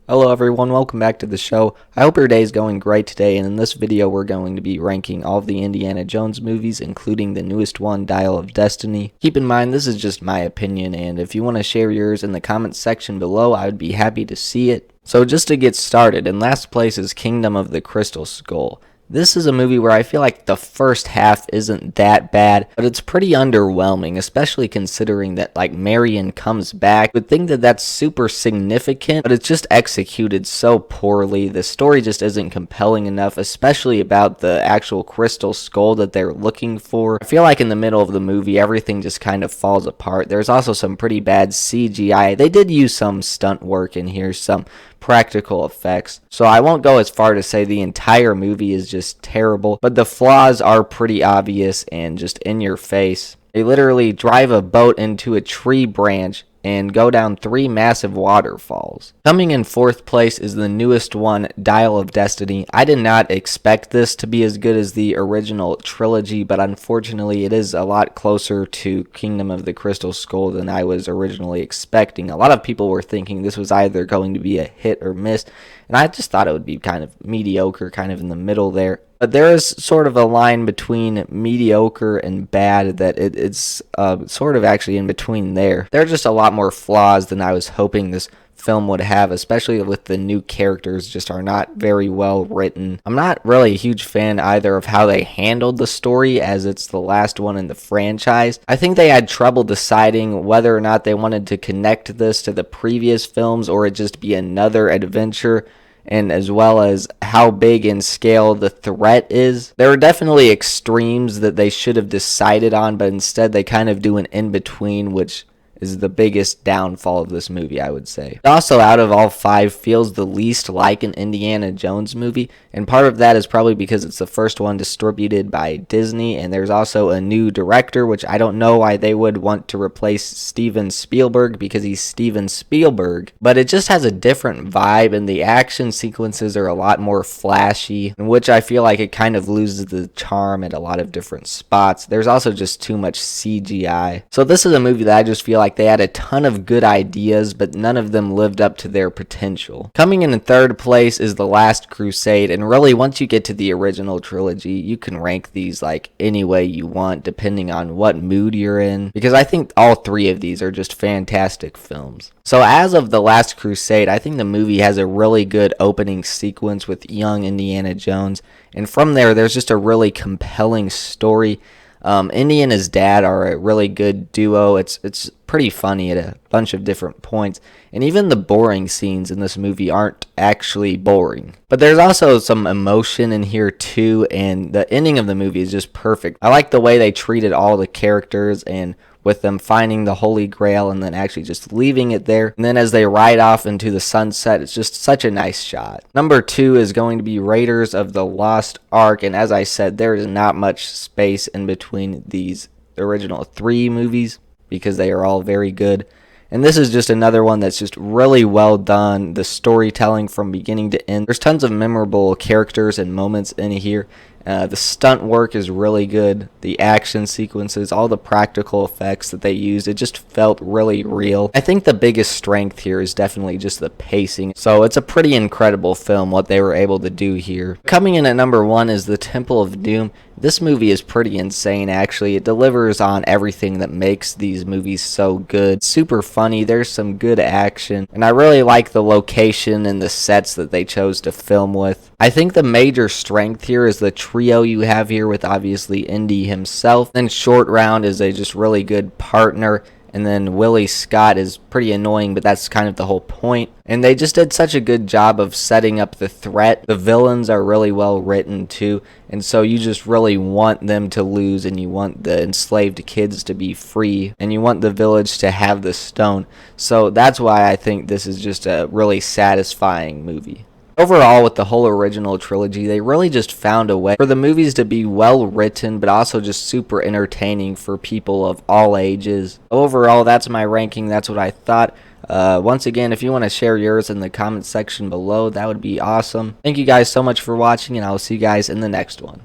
Hello everyone, welcome back to the show. I hope your day is going great today, and in this video we're going to be ranking all of the Indiana Jones movies, including the newest one, Dial of Destiny. Keep in mind this is just my opinion, and if you want to share yours in the comments section below, I would be happy to see it. So just to get started, in last place is Kingdom of the Crystal Skull. This is a movie where I feel like the first half isn't that bad, but it's pretty underwhelming, especially considering that Marion comes back. You would think that that's super significant, but it's just executed so poorly. The story just isn't compelling enough, especially about the actual crystal skull that they're looking for. I feel like in the middle of the movie, everything just kind of falls apart. There's also some pretty bad CGI. They did use some stunt work in here, some practical effects. So I won't go as far to say the entire movie is just terrible, but the flaws are pretty obvious and just in your face. They literally drive a boat into a tree branch and go down 3 massive waterfalls. Coming in 4th place is the newest one, Dial of Destiny. I did not expect this to be as good as the original trilogy, but unfortunately it is a lot closer to Kingdom of the Crystal Skull than I was originally expecting. A lot of people were thinking this was either going to be a hit or miss, and I just thought it would be kind of mediocre, kind of in the middle there. But there is sort of a line between mediocre and bad that it's sort of actually in between there. There are just a lot more flaws than I was hoping this film would have, especially with the new characters just are not very well written. I'm not really a huge fan either of how they handled the story, as it's the last one in the franchise. I think they had trouble deciding whether or not they wanted to connect this to the previous films or it just be another adventure, and as well as how big in scale the threat is. There are definitely extremes that they should have decided on, but instead they kind of do an in-between, which is the biggest downfall of this movie, I would say. It also, out of all 5, feels the least like an Indiana Jones movie, and part of that is probably because it's the first one distributed by Disney, and there's also a new director, which I don't know why they would want to replace Steven Spielberg, because he's Steven Spielberg, but it just has a different vibe, and the action sequences are a lot more flashy, in which I feel like it kind of loses the charm at a lot of different spots. There's also just too much CGI. So this is a movie that I just feel like they had a ton of good ideas, but none of them lived up to their potential. Coming in 3rd place is The Last Crusade, and really once you get to the original trilogy, you can rank these like any way you want depending on what mood you're in, because I think all 3 of these are just fantastic films. So as of The Last Crusade, I think the movie has a really good opening sequence with young Indiana Jones, and from there's just a really compelling story. Indy and his dad are a really good duo. It's pretty funny at a bunch of different points, and even the boring scenes in this movie aren't actually boring. But there's also some emotion in here too, and the ending of the movie is just perfect. I like the way they treated all the characters, and with them finding the Holy Grail and then actually just leaving it there. And then as they ride off into the sunset, it's just such a nice shot. Number 2 is going to be Raiders of the Lost Ark, and as I said, there is not much space in between these original 3 movies because they are all very good. And this is just another one that's just really well done. The storytelling from beginning to end. There's tons of memorable characters and moments in here. The stunt work is really good. The action sequences, all the practical effects that they used, it just felt really real. I think the biggest strength here is definitely just the pacing. So it's a pretty incredible film, what they were able to do here. Coming in at number 1 is The Temple of Doom. This movie is pretty insane, actually. It delivers on everything that makes these movies so good. Super funny, there's some good action, and I really like the location and the sets that they chose to film with. I think the major strength here is the trio you have here with obviously Indy himself. Then Short Round is a just really good partner. And then Willie Scott is pretty annoying, but that's kind of the whole point. And they just did such a good job of setting up the threat. The villains are really well written too. And so you just really want them to lose, and you want the enslaved kids to be free, and you want the village to have the stone. So that's why I think this is just a really satisfying movie. Overall, with the whole original trilogy, they really just found a way for the movies to be well written, but also just super entertaining for people of all ages. Overall, that's my ranking. That's what I thought. Once again, if you want to share yours in the comment section below, that would be awesome. Thank you guys so much for watching, and I will see you guys in the next one.